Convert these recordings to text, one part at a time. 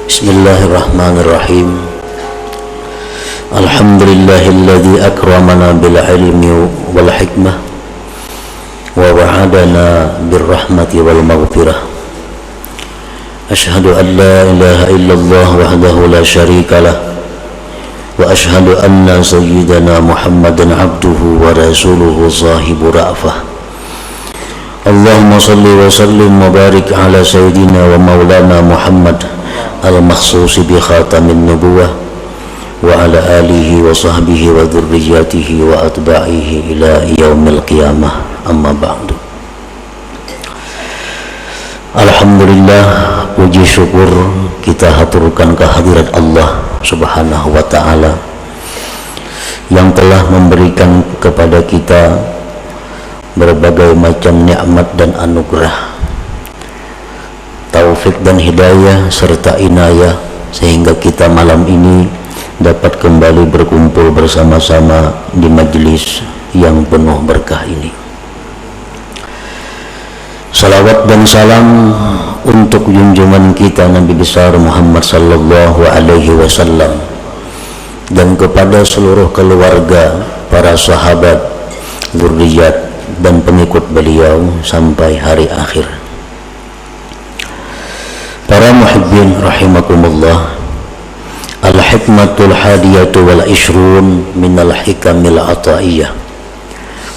Bismillahirrahmanirrahim. Alhamdulillahilladzi akramana bil ilmi wal hikmah wa wa'adana bir rahmati wal maghfirah. Ashhadu an la ilaha illallah wahdahu la syarika lah wa ashhadu anna sayyidana Muhammadan abduhu wa rasuluhu sahibu ra'fah. Allahumma salli wa sallim wa barik ala sayyidina wa maulana Muhammad al-makhsusi bi khatamin nubuwah wa ala alihi wa sahbihi wa dhurriyyatihi wa atba'ihi ila yaumil qiyamah, amma ba'du. Alhamdulillah, puji syukur kita haturkan kehadirat Allah subhanahu wa ta'ala yang telah memberikan kepada kita berbagai macam nikmat dan anugerah, taufik dan hidayah serta inayah, sehingga kita malam ini dapat kembali berkumpul bersama-sama di majelis yang penuh berkah ini. Salawat dan salam untuk junjungan kita Nabi besar Muhammad sallallahu alaihi wasallam dan kepada seluruh keluarga, para sahabat, zuriat dan pengikut beliau sampai hari akhir. Para muhibbin rahimakumullah, al-hikmatul hadiyatu wal ishrun minal hikamil ataiyah.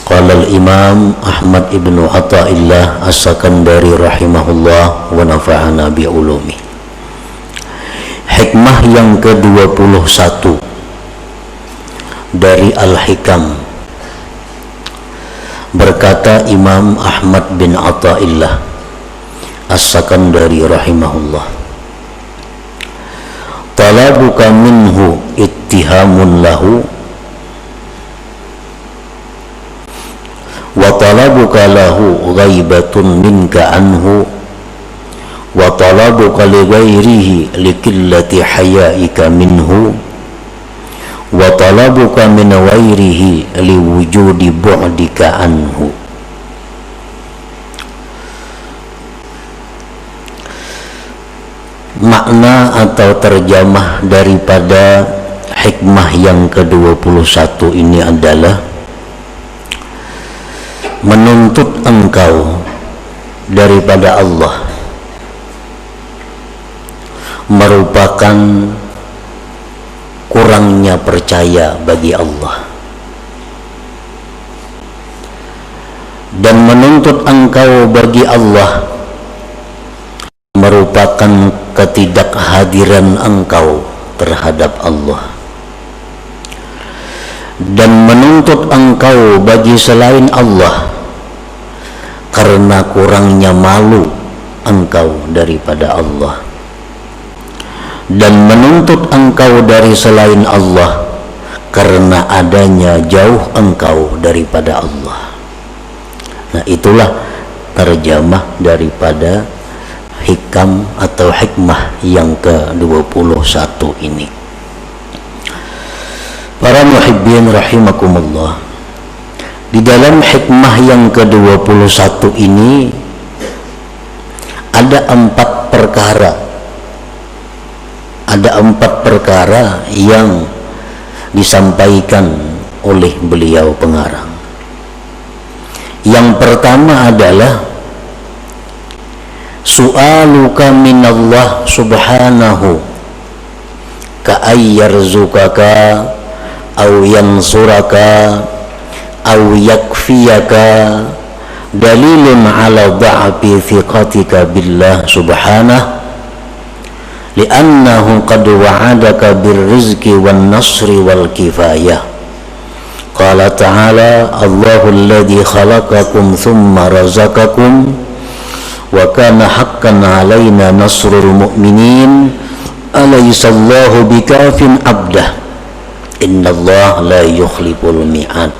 Qala al-imam Ahmad ibnu Athaillah as-Sakandari rahimahullah wa nafa'ana bi'ulumi. Hikmah yang ke-21 dari al-hikam. Berkata Imam Ahmad bin Athaillah as-Sakandari rahimahullah, talabuka minhu ittihamun lahu wa talabuka lahu ghaibatun minka anhu wa talabuka li ghairihi likillati hayaika minhu wa talabuka min ghairihi liwujudi bu'dika anhu. Makna atau terjemah daripada hikmah yang ke-21 ini adalah menuntut engkau daripada Allah merupakan kurangnya percaya bagi Allah, dan menuntut engkau bagi Allah merupakan ketidakhadiran engkau terhadap Allah, dan menuntut engkau bagi selain Allah karena kurangnya malu engkau daripada Allah, dan menuntut engkau dari selain Allah karena adanya jauh engkau daripada Allah. Nah, itulah terjemah daripada hikam atau hikmah yang ke-21 ini. Para muhibbin rahimakumullah, di dalam hikmah yang ke-21 ini ada 4 perkara. Ada 4 perkara yang disampaikan oleh beliau pengarang. Yang pertama adalah su'aluka minallah subhanahu ka'ayyarzuqaka aw yansuraka aw yakfiyaka dalilun ala dha'fi thiqatika billah subhanahu li'annahu qad wa'adaka birrizqi wan nasri wal kifayah. Qala ta'ala Allahu alladhi khalaqakum thumma razaqakum wa kana haqqan 'alaina nasrul mu'minin alaysa Allahu bikafin 'abdah innallaha la yukhliful mi'ad.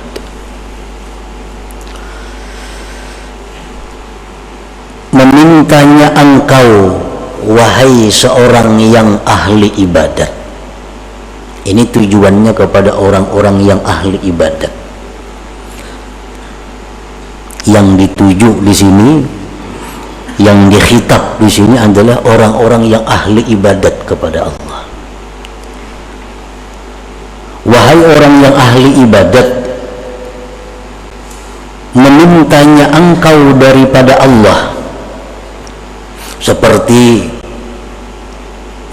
Memintanya engkau wahai seorang yang ahli ibadat. Ini tujuannya kepada orang-orang yang ahli ibadat. Yang dituju di sini yang dikhitab di sini adalah orang-orang yang ahli ibadat kepada Allah. Wahai orang yang ahli ibadat, memintanya engkau daripada Allah seperti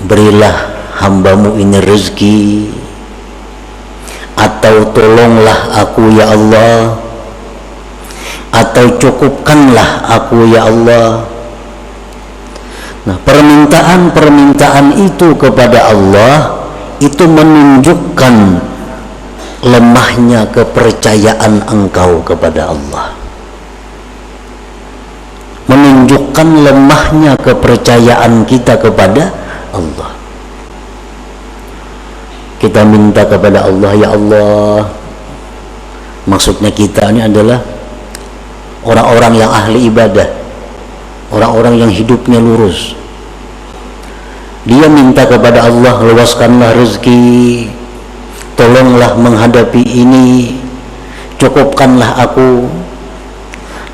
berilah hambamu ini rezeki, atau tolonglah aku ya Allah, atau cukupkanlah aku ya Allah. Nah, permintaan itu kepada Allah itu menunjukkan lemahnya kepercayaan engkau kepada Allah, menunjukkan lemahnya kepercayaan kita kepada Allah. Kita minta kepada Allah, ya Allah, maksudnya kita ini adalah orang-orang yang ahli ibadah, orang-orang yang hidupnya lurus. Dia minta kepada Allah, luaskanlah rezeki, tolonglah menghadapi ini, cukupkanlah aku.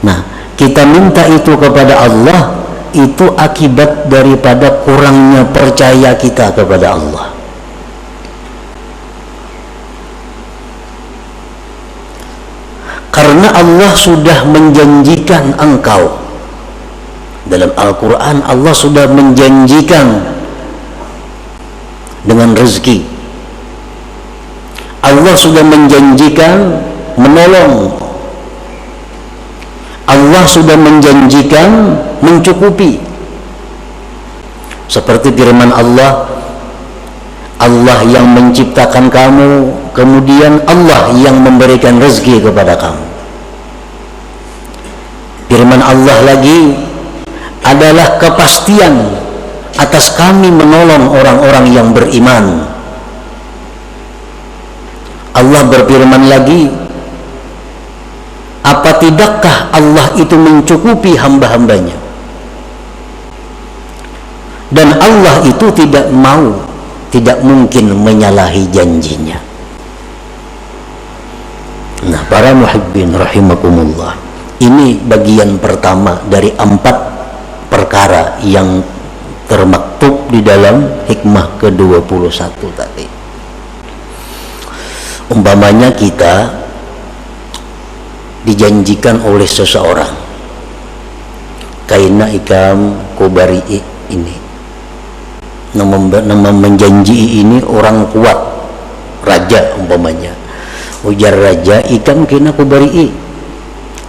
Nah, kita minta itu kepada Allah, itu akibat daripada kurangnya percaya kita kepada Allah. Karena Allah sudah menjanjikan engkau, dalam Al-Quran Allah sudah menjanjikan dengan rezeki, Allah sudah menjanjikan menolong, Allah sudah menjanjikan mencukupi. Seperti firman Allah, Allah yang menciptakan kamu, kemudian Allah yang memberikan rezeki kepada kamu. Firman Allah lagi adalah kepastian atas kami menolong orang-orang yang beriman. Allah berfirman lagi, apa tidakkah Allah itu mencukupi hamba-hambanya? Dan Allah itu tidak mungkin menyalahi janjinya. Nah, para muhibbin rahimakumullah, ini bagian pertama dari 4 perkara yang termaktub di dalam hikmah ke-21 tadi. Umpamanya kita dijanjikan oleh seseorang, kaina ikam kubari ini, menjanji ini orang kuat, raja umpamanya, ujar raja, ikam kena kubari,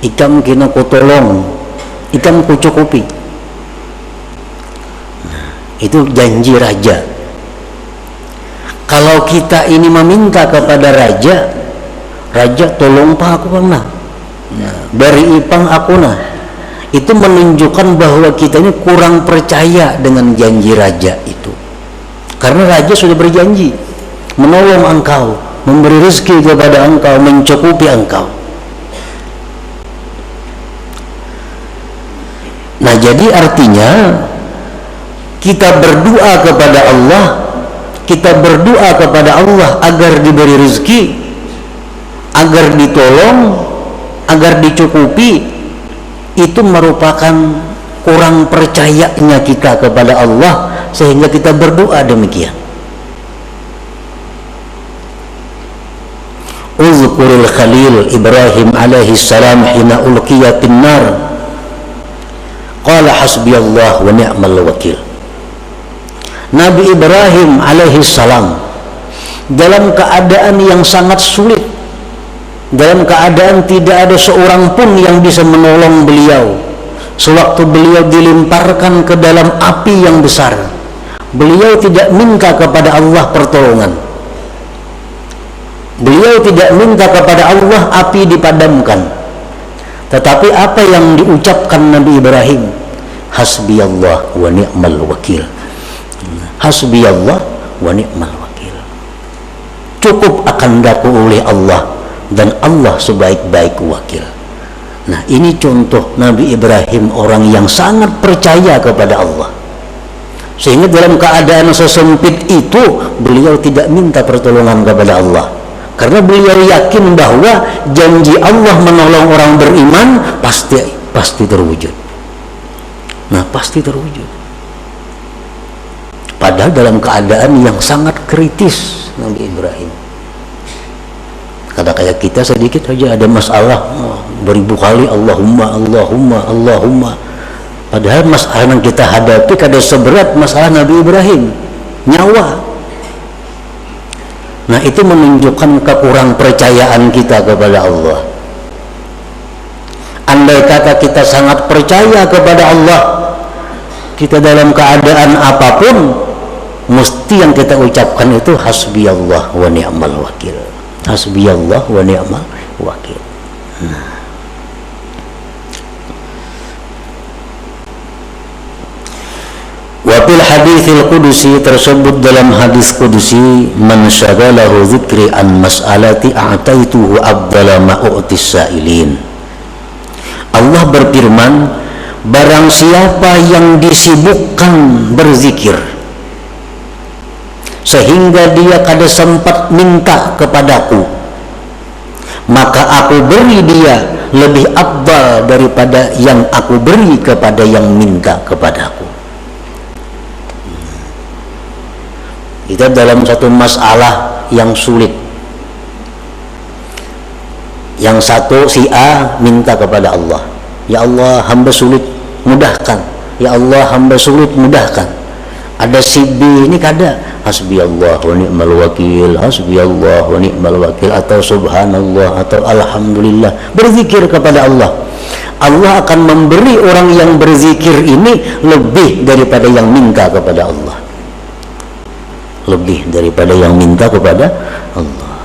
ikam kena kutolong, ikam kucukupi. Itu janji raja. Kalau kita ini meminta kepada raja, raja tolong pak aku pang nah, beri ipang aku nah, itu menunjukkan bahwa kita ini kurang percaya dengan janji raja itu. Karena raja sudah berjanji menolong engkau, memberi rezeki kepada engkau, mencukupi engkau. Nah, jadi artinya kita berdoa kepada Allah, kita berdoa kepada Allah agar diberi rezeki, agar ditolong, agar dicukupi, itu merupakan kurang percayanya kita kepada Allah sehingga kita berdoa demikian. Uzkuril Khalil Ibrahim alaihi salam hina ulqiya finnar qala hasbiyallah wa ni'mal wakil. Nabi Ibrahim alaihi salam dalam keadaan yang sangat sulit, dalam keadaan tidak ada seorang pun yang bisa menolong beliau, sewaktu beliau dilemparkan ke dalam api yang besar, beliau tidak minta kepada Allah pertolongan, beliau tidak minta kepada Allah api dipadamkan, tetapi apa yang diucapkan Nabi Ibrahim, hasbiyallah wa ni'mal wakil. Hasbiyallah wa ni'mal wakil. Cukup akan daku oleh Allah dan Allah sebaik-baik wakil. Nah, ini contoh Nabi Ibrahim, orang yang sangat percaya kepada Allah, sehingga dalam keadaan sesempit itu beliau tidak minta pertolongan kepada Allah, karena beliau yakin bahwa janji Allah menolong orang beriman pasti terwujud. Nah pasti terwujud. Padahal dalam keadaan yang sangat kritis Nabi Ibrahim. Karena kayak kita sedikit saja ada masalah, beribu kali Allahumma, Allahumma, Allahumma. Padahal masalah yang kita hadapi kada seberat masalah Nabi Ibrahim, nyawa. Nah itu menunjukkan kekurang percayaan kita kepada Allah. Andai kata kita sangat percaya kepada Allah, kita dalam keadaan apapun, mesti yang kita ucapkan itu hasbiyallah wa ni'mal wakil. Hasbiyallah wa ni'mal wakil. Nah. Wa fil haditsil qudusi, tersebut dalam hadis qudusi, man syagalahu dzikri an mas'alati a'taituhu abdala ma u'tis sa'ilin. Allah berfirman, barang siapa yang disibukkan berzikir sehingga dia kada sempat minta kepadaku, maka aku beri dia lebih afdal daripada yang aku beri kepada yang minta kepadaku. Kita dalam satu masalah yang sulit, yang satu si A minta kepada Allah, ya Allah hamba sulit mudahkan, ya Allah hamba sulit mudahkan. Ada si B ini kada, hasbiyallah wa ni'mal wakil, hasbiyallah wa ni'mal wakil, atau subhanallah, atau alhamdulillah, berzikir kepada Allah. Allah akan memberi orang yang berzikir ini lebih daripada yang minta kepada Allah, lebih daripada yang minta kepada Allah.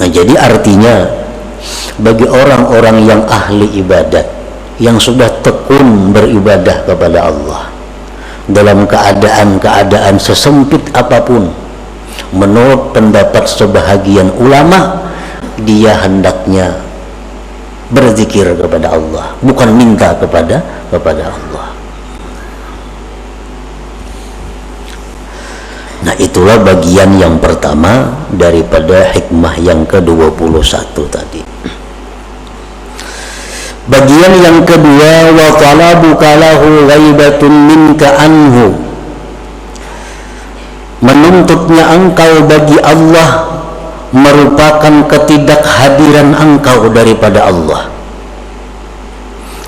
Nah jadi artinya bagi orang-orang yang ahli ibadat, yang sudah tekun beribadah kepada Allah dalam keadaan-keadaan sesempit apapun, menurut pendapat sebahagian ulama, dia hendaknya berzikir kepada Allah, bukan minta kepada Allah. Nah itulah bagian yang pertama daripada hikmah yang ke-21 tadi. Bagian yang kedua, wa talabuka lahu ghaibatun minka anhu, menuntutnya engkau bagi Allah merupakan ketidakhadiran engkau daripada Allah.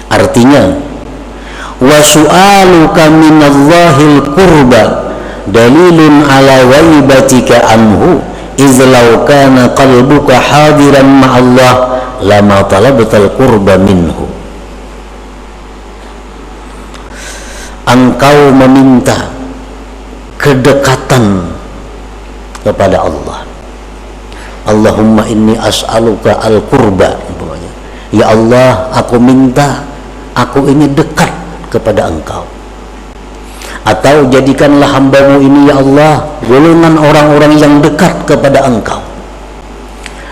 Artinya, wa su'aluka minallahil qurba dalilun ala ghaibatika anhu, iz law kana qalbuka hadiran ma'allah lama talabtal qurba minhu. Engkau meminta kedekatan kepada Allah. Allahumma inni as'aluka al-qurba, ya Allah aku minta aku ini dekat kepada engkau. Atau jadikanlah hambamu ini ya Allah golongan orang-orang yang dekat kepada engkau.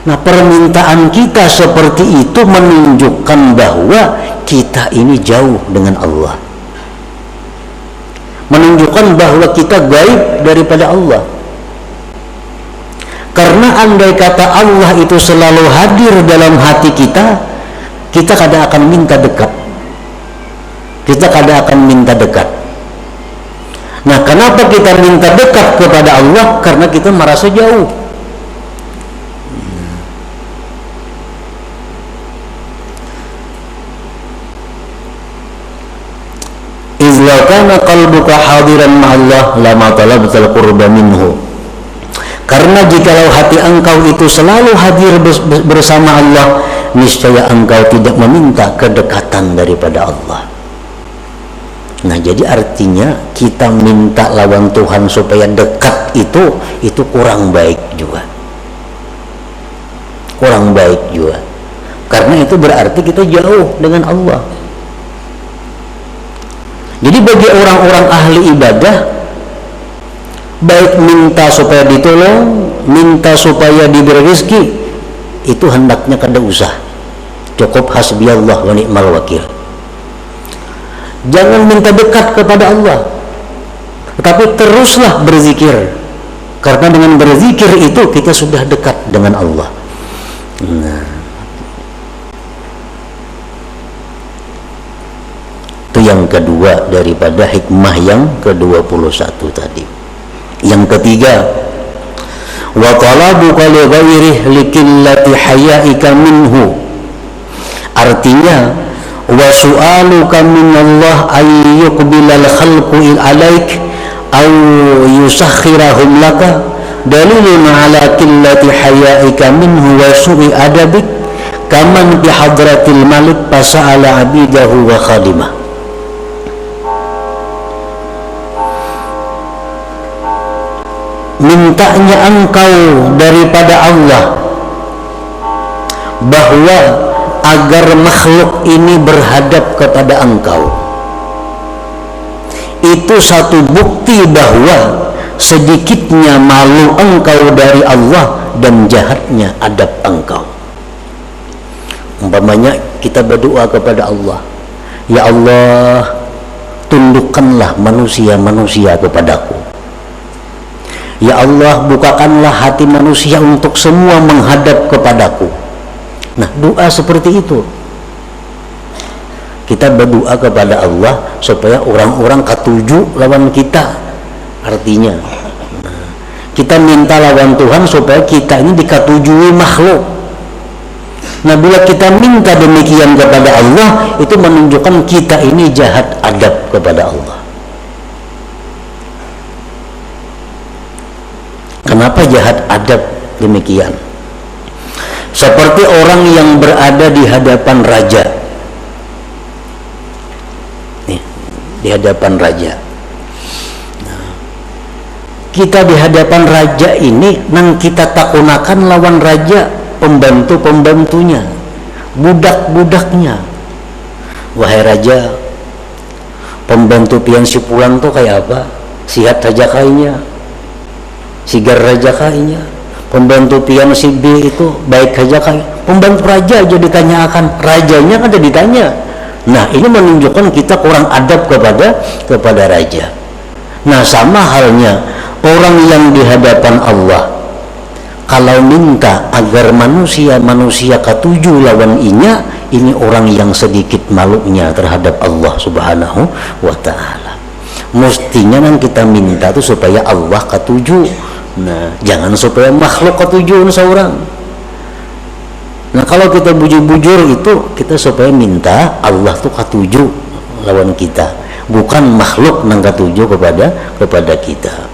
Nah permintaan kita seperti itu menunjukkan bahwa kita ini jauh dengan Allah, menunjukkan bahwa kita gaib daripada Allah. Karena andai kata Allah itu selalu hadir dalam hati kita, kita kada akan minta dekat, kita kada akan minta dekat. Nah kenapa kita minta dekat kepada Allah? Karena kita merasa jauh. Izla kana qalbuka hadiran ma'allah lama talabtal qurba minhu. Karena jikalau hati engkau itu selalu hadir bersama Allah, niscaya engkau tidak meminta kedekatan daripada Allah. Nah jadi artinya kita minta lawan Tuhan supaya dekat itu kurang baik juga, kurang baik juga. Karena itu berarti kita jauh dengan Allah. Jadi bagi orang-orang ahli ibadah, baik minta supaya ditolong, minta supaya diberi rezeki, itu hendaknya kada usah, cukup hasbiyallah wa ni'mal wakil. Jangan minta dekat kepada Allah, tetapi teruslah berzikir, karena dengan berzikir itu kita sudah dekat dengan Allah. Nah, yang kedua daripada hikmah yang ke-21 tadi. Yang ketiga, wa talabuka li ghairihi likillati hayaika minhu, artinya wa su'aluka minallah ay yuqbilal khalqu alaik aw yusakhirahum laka dalilun ala qillati hayaika minhu wa su'i adabik kaman bi hadratil malik fasa'ala abidahu wa khadimah. Mintanya engkau daripada Allah bahwa agar makhluk ini berhadap kepada engkau, itu satu bukti bahwa sedikitnya malu engkau dari Allah dan jahatnya adab engkau. Umpamanya kita berdoa kepada Allah, ya Allah, tundukkanlah manusia-manusia kepadaku. Ya Allah, bukakanlah hati manusia untuk semua menghadap kepadaku. Nah, doa seperti itu. Kita berdoa kepada Allah supaya orang-orang ketujuh lawan kita. Artinya, kita minta lawan Tuhan supaya kita ini dikatujui makhluk. Nah, bila kita minta demikian kepada Allah, itu menunjukkan kita ini jahat adab kepada Allah. Kenapa jahat adab demikian? Seperti orang yang berada di hadapan raja. Nih, di hadapan raja. Nah, kita di hadapan raja ini, nang kita takunakan lawan raja, pembantu-pembantunya, budak-budaknya. Wahai raja, pembantu pian si pulang tuh kayak apa? Sihat saja kayaknya, sigar raja kayaknya. Pembantu pian si B itu baik saja kayak. Pembantu raja aja ditanyakan, rajanya kan jadi ditanya. Nah, ini menunjukkan kita kurang adab kepada raja. Nah, sama halnya orang yang di hadapan Allah, kalau minta agar manusia ketujuh lawan inya, ini orang yang sedikit malunya terhadap Allah Subhanahu wa ta'ala. Mestinya kan kita minta itu supaya Allah ketujuh. Nah, jangan supaya makhluk ketujuh seorang. Nah, kalau kita bujur-bujur itu, kita supaya minta Allah tuh ketujuh lawan kita, bukan makhluk nang ketujuh kepada kita.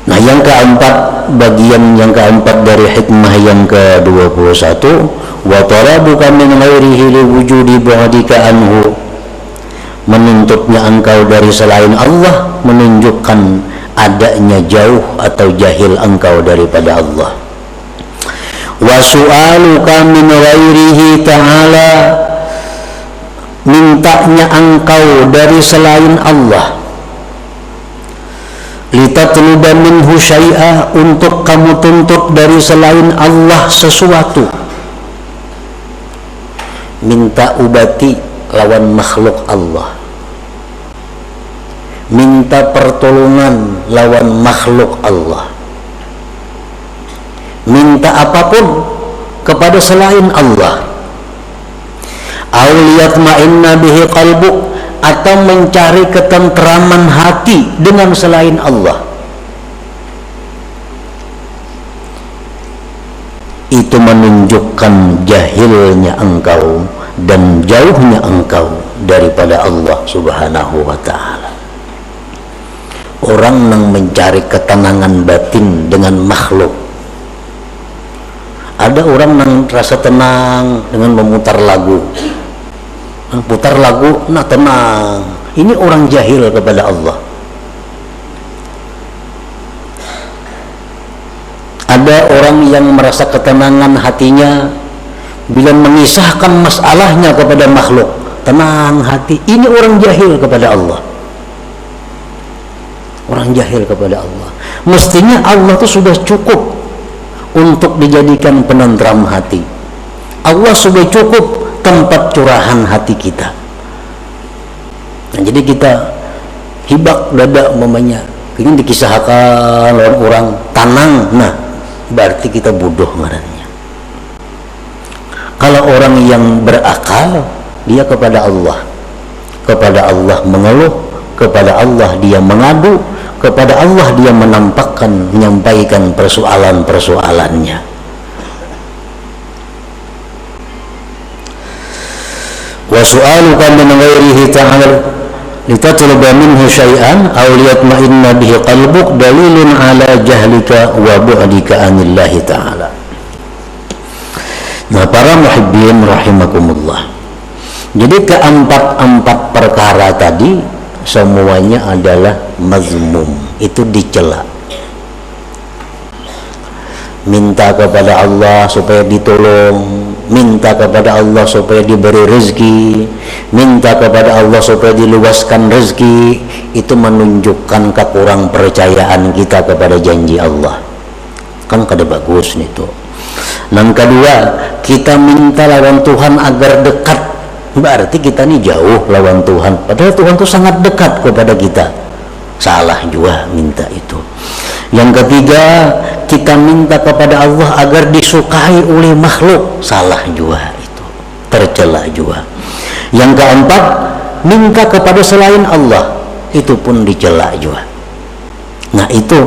Nah, yang keempat, bagian yang keempat dari hikmah yang ke-21, wa tarabuka min ghairihi li wujudi bu'dika anhu, menuntutnya engkau dari selain Allah menunjukkan adanya jauh atau jahil engkau daripada Allah. Wa su'aluka min ghairihi ta'ala, mintanya engkau dari selain Allah, litatluba minhu syai'a, untuk kamu tuntut dari selain Allah sesuatu. Minta ubati lawan makhluk Allah, minta pertolongan lawan makhluk Allah, minta apapun kepada selain Allah. Auliyatma'inna bihi qalbuk, atau mencari ketentraman hati dengan selain Allah. Itu menunjukkan jahilnya engkau dan jauhnya engkau daripada Allah Subhanahu wa ta'ala. Orang yang mencari ketenangan batin dengan makhluk. Ada orang yang rasa tenang dengan memutar lagu. Putar lagu, nah tenang. Ini orang jahil kepada Allah. Ada orang yang merasa ketenangan hatinya bila mengisahkan masalahnya kepada makhluk, tenang hati. Ini orang jahil kepada Allah. Orang jahil kepada Allah. Mestinya Allah itu sudah cukup untuk dijadikan penentram hati. Allah sudah cukup tempat curahan hati kita. Nah, jadi kita hibak dada umpamanya, ini dikisahkan oleh orang tanang, nah berarti kita bodoh ngarannya. Kalau orang yang berakal, dia kepada Allah mengeluh, kepada Allah dia mengadu, kepada Allah dia menyampaikan persoalan-persoalannya. Wa su'aluka min ghairihi ta'ala litatluba minhu syai'an aw liyatma'inna bihi qalbuk dalilun ala jahlika wa bu'dika anillahi ta'ala. Nah, para muhibbin rahimakumullah, jadi keempat perkara tadi semuanya adalah mazmum, itu dicela. Minta kepada Allah supaya ditolong, minta kepada Allah supaya diberi rezeki, minta kepada Allah supaya diluaskan rezeki, itu menunjukkan kekurang percayaan kita kepada janji Allah. Kan kada bagus nih tuh. Yang kedua, kita minta lawan Tuhan agar dekat, berarti kita nih jauh lawan Tuhan, padahal Tuhan tuh sangat dekat kepada kita. Salah juga minta itu. Yang ketiga, kita minta kepada Allah agar disukai oleh makhluk, salah juga itu, tercela juga. Yang keempat, minta kepada selain Allah, itu pun dicela juga. Nah, itu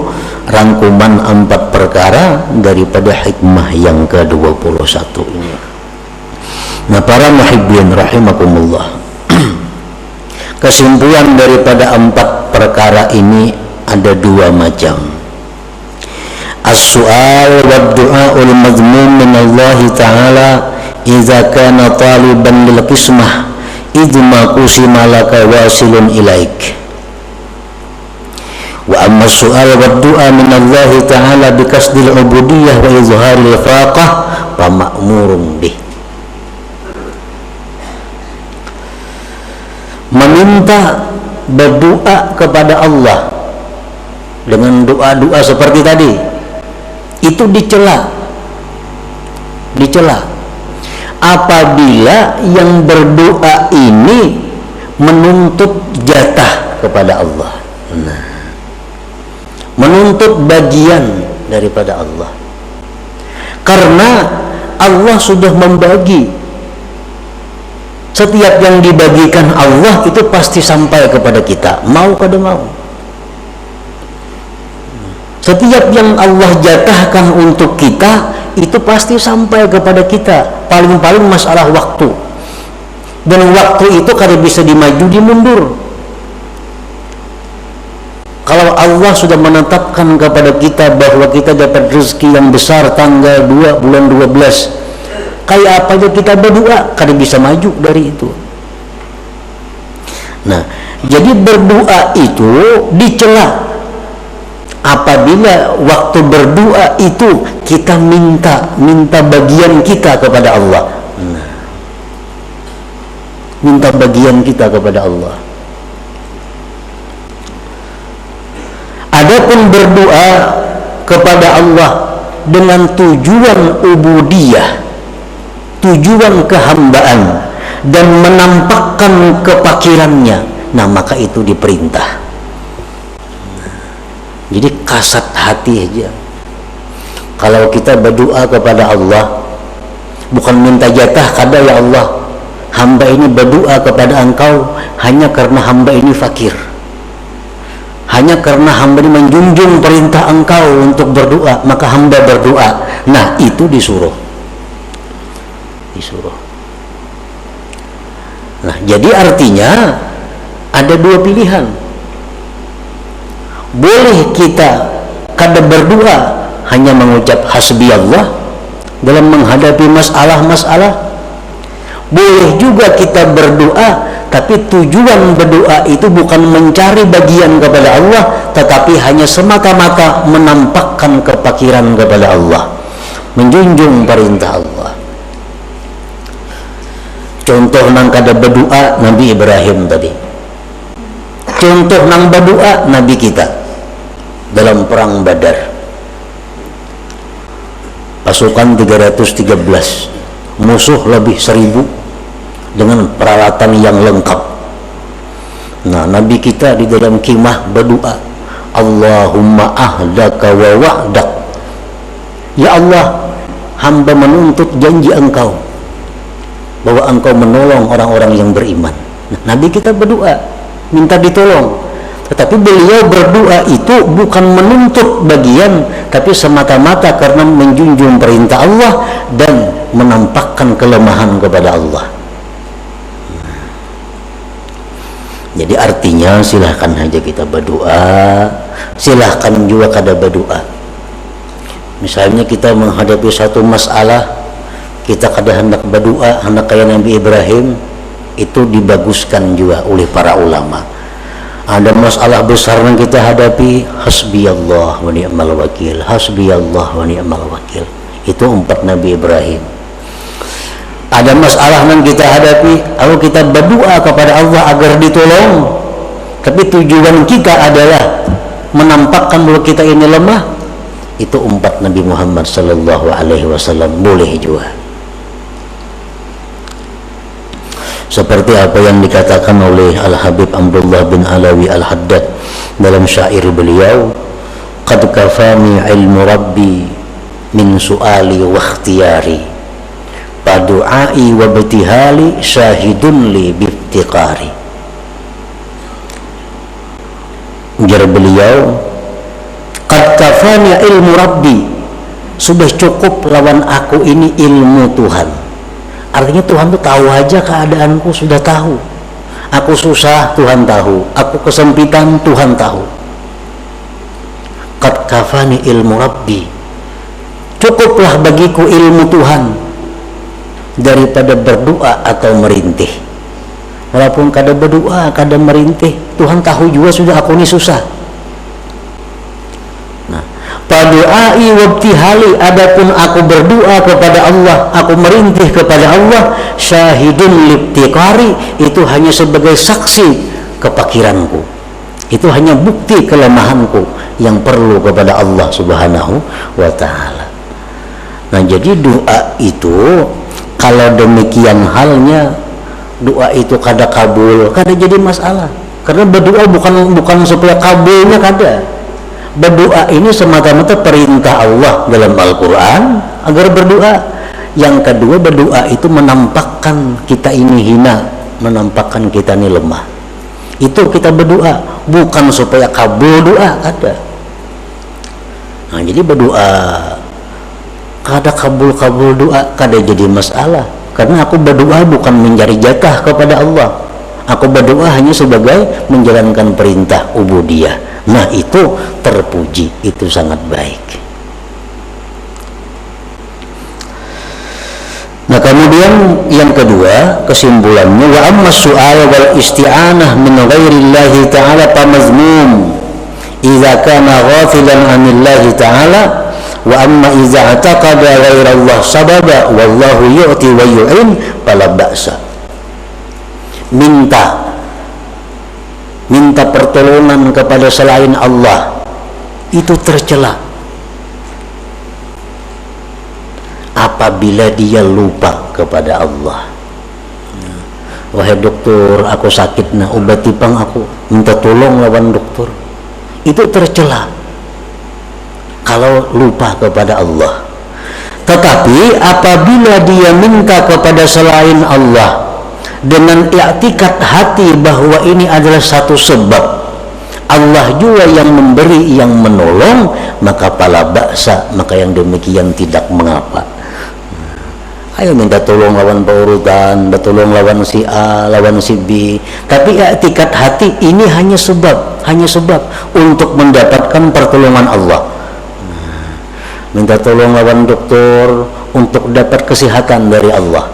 rangkuman 4 perkara daripada hikmah yang ke-21 ini. Nah, para muhibbin rahimakumullah, kesimpulan daripada 4 perkara ini ada 2 macam. As-su'al wa du'a'ul madhmum min Allah Ta'ala idza kana taliban lil qismah idh ma qusima laka wasilun ilaik. Wa amma as-su'al wa du'a min Allah Ta'ala bi kasdil ubudiyah wa izharil faqah fa ma'murun bih. Meminta, berdoa kepada Allah dengan doa-doa seperti tadi, itu dicela apabila yang berdoa ini menuntut jatah kepada Allah, menuntut bagian daripada Allah, karena Allah sudah membagi. Setiap yang dibagikan Allah itu pasti sampai kepada kita, mau kada mau. Setiap yang Allah jatahkan untuk kita itu pasti sampai kepada kita. Paling-paling masalah waktu, dan waktu itu kada bisa dimaju dimundur. Kalau Allah sudah menetapkan kepada kita bahwa kita dapat rezeki yang besar tanggal 2 bulan 12, kayak apa aja kita berdoa kada bisa maju dari itu. Nah, jadi berdoa itu dicela apabila waktu berdoa itu kita minta bagian kita kepada Allah. Minta bagian kita kepada Allah. Adapun berdoa kepada Allah dengan tujuan ubudiyah, tujuan kehambaan, dan menampakkan kepakirannya, nah maka itu diperintah. Jadi kasat hati aja. Kalau kita berdoa kepada Allah bukan minta jatah, kada ya Allah, hamba ini berdoa kepada Engkau hanya karena hamba ini fakir, hanya karena hamba ini menjunjung perintah Engkau untuk berdoa, maka hamba berdoa. Nah, itu disuruh. Nah, jadi artinya ada 2 pilihan. Boleh kita kada berdoa, hanya mengucap hasbi Allah dalam menghadapi masalah-masalah. Boleh juga kita berdoa, tapi tujuan berdoa itu bukan mencari bagian kepada Allah, tetapi hanya semata-mata menampakkan kepakiran kepada Allah, menjunjung perintah Allah. Contoh nang kada berdoa Nabi Ibrahim tadi. Contoh nang berdoa Nabi kita dalam perang Badar. Pasukan 313, musuh lebih 1000 dengan peralatan yang lengkap. Nah, Nabi kita di dalam khimah berdoa, Allahumma ahdaka wa wa'dak. Ya Allah, hamba menuntut janji Engkau bahwa engkau menolong orang-orang yang beriman. Nah, Nabi kita berdoa minta ditolong, tetapi beliau berdoa itu bukan menuntut bagian, tapi semata-mata karena menjunjung perintah Allah dan menampakkan kelemahan kepada Allah. Jadi artinya silahkan aja kita berdoa, silahkan juga kada berdoa. Misalnya kita menghadapi satu masalah, kita kada hendak berdoa, hendak kayak Nabi Ibrahim, itu dibaguskan juga oleh para ulama. Ada masalah besar yang kita hadapi, hasbiyallah wa ni'mal wakil, hasbiyallah wa ni'mal wakil. Itu 4 Nabi Ibrahim. Ada masalah yang kita hadapi, lalu kita berdoa kepada Allah agar ditolong, tapi tujuan kita adalah menampakkan bahwa kita ini lemah. Itu 4 Nabi Muhammad sallallahu alaihi wasallam boleh juga. Seperti apa yang dikatakan oleh Al-Habib Abdullah bin Alawi Al-Haddad dalam syair beliau, qad kafani ilmu rabbi min su'ali wa ikhtiyari, padu'ai wa betihali syahidun li biftiqari. Ujar beliau, qad kafani ilmu rabbi, sudah cukup lawan aku ini ilmu Tuhan. Artinya Tuhan tuh tahu aja keadaanku, sudah tahu. Aku susah, Tuhan tahu. Aku kesempitan, Tuhan tahu. Qad kafani ilmu rabbi, cukuplah bagiku ilmu Tuhan daripada berdoa atau merintih. Walaupun kada berdoa, kada merintih, Tuhan tahu juga sudah aku ini susah. Nah, padu'ai wabtihali, adapun aku berdoa kepada Allah, aku merintih kepada Allah, syahidun libtiqari, itu hanya sebagai saksi kepakiranku. Itu hanya bukti kelemahanku yang perlu kepada Allah Subhanahu wa ta'ala. Nah, jadi doa itu kalau demikian halnya, doa itu kada kabul, kada jadi masalah. Karena berdoa bukan supaya kabulnya kada. Berdoa ini semata-mata perintah Allah dalam Al-Quran agar berdoa. Yang kedua, berdoa itu menampakkan kita ini hina, menampakkan kita ini lemah. Itu kita berdoa, bukan supaya kabul doa, kada. Nah, jadi berdoa kada kabul doa, kada jadi masalah. Karena aku berdoa bukan mencari jatah kepada Allah, aku berdoa hanya sebagai menjalankan perintah ubudiyah. Nah, itu terpuji, itu sangat baik. Nah, kemudian yang kedua, kesimpulannya, wa amma su'al wal isti'anah min ghairillahi ta'ala famazmum idza kana ghafilan 'anillahi ta'ala, wa amma idza ataqada ghairallah sababa wallahu yu'ti wa yu'in fala ba'sa. Minta pertolongan kepada selain Allah itu tercela apabila dia lupa kepada Allah. Wahai dokter, aku sakit, nah obati pang aku, minta tolong lawan dokter. Itu tercela kalau lupa kepada Allah. Tetapi apabila dia minta kepada selain Allah dengan i'tikad hati bahwa ini adalah satu sebab, Allah juga yang memberi, yang menolong, maka pala baksa, maka yang demikian tidak mengapa. Ayo minta tolong lawan paurutan, tolong lawan si A, lawan si B, tapi i'tikad hati ini hanya sebab untuk mendapatkan pertolongan Allah. Minta tolong lawan dokter untuk dapat kesehatan dari Allah,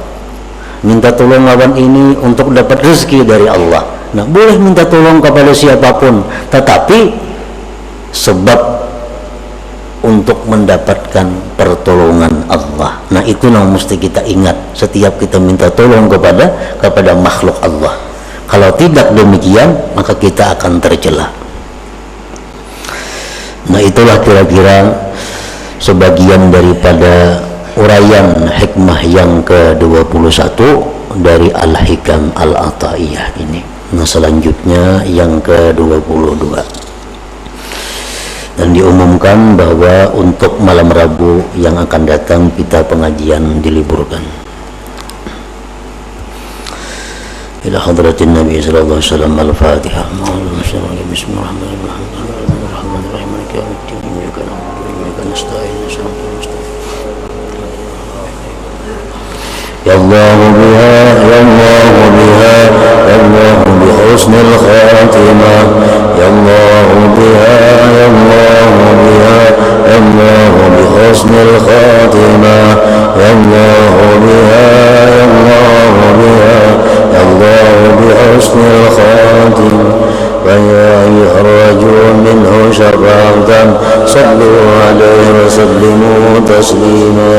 minta tolong lawan ini untuk dapat rezeki dari Allah. Nah, boleh minta tolong kepada siapapun, tetapi sebab untuk mendapatkan pertolongan Allah. Nah, itu yang mesti kita ingat setiap kita minta tolong kepada makhluk Allah. Kalau tidak demikian, maka kita akan tercela. Nah, itulah kira-kira sebagian daripada uraian hikmah yang ke-21 dari Al-Hikam Al-Ata'iyah ini. Nah, selanjutnya yang ke-22. Dan diumumkan bahwa untuk malam Rabu yang akan datang kita pengajian diliburkan. إلى حضرة النبي صلى الله عليه وسلم. الفاتحة. بسم الله الرحمن الرحيم مالك يوم الدين إياك نعبد وإياك نستعين صراط المستقيم. يا الله بها يا الله بها يا الله بحسن الخاتمة يا الله بها يا الله بها يا الله بحسن الخاتمة يا الله بها يا الله بها يا الله بحسن الخاتمة ويا أيها الرجل منه شفاعة صلوا عليه وسلموا تسليما.